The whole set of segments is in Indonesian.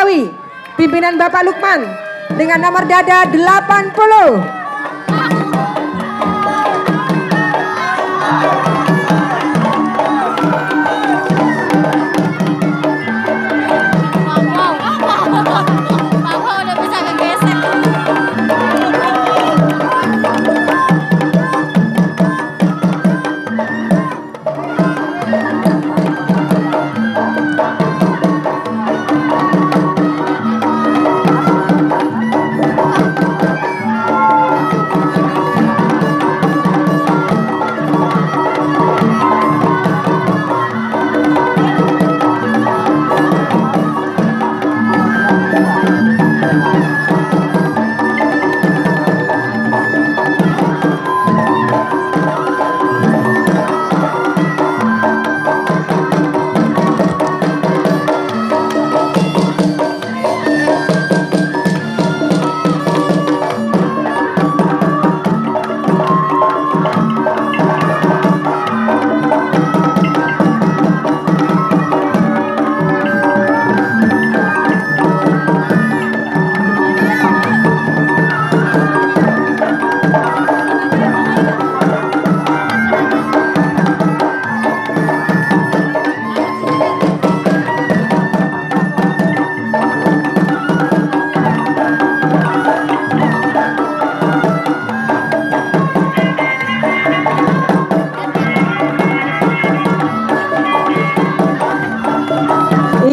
Betawi, pimpinan Bapak Lukman dengan nomor dada 80.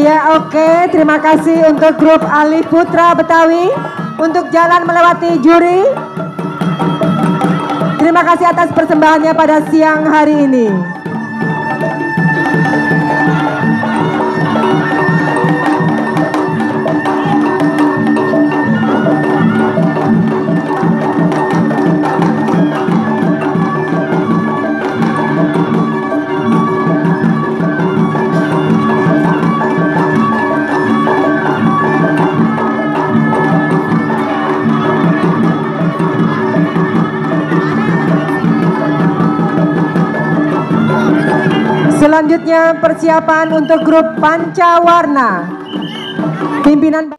Iya, oke, terima kasih untuk grup Ali Putra Betawi untuk jalan melewati juri. Terima kasih atas persembahannya pada siang hari ini. Selanjutnya persiapan untuk grup Pancawarna. Pimpinan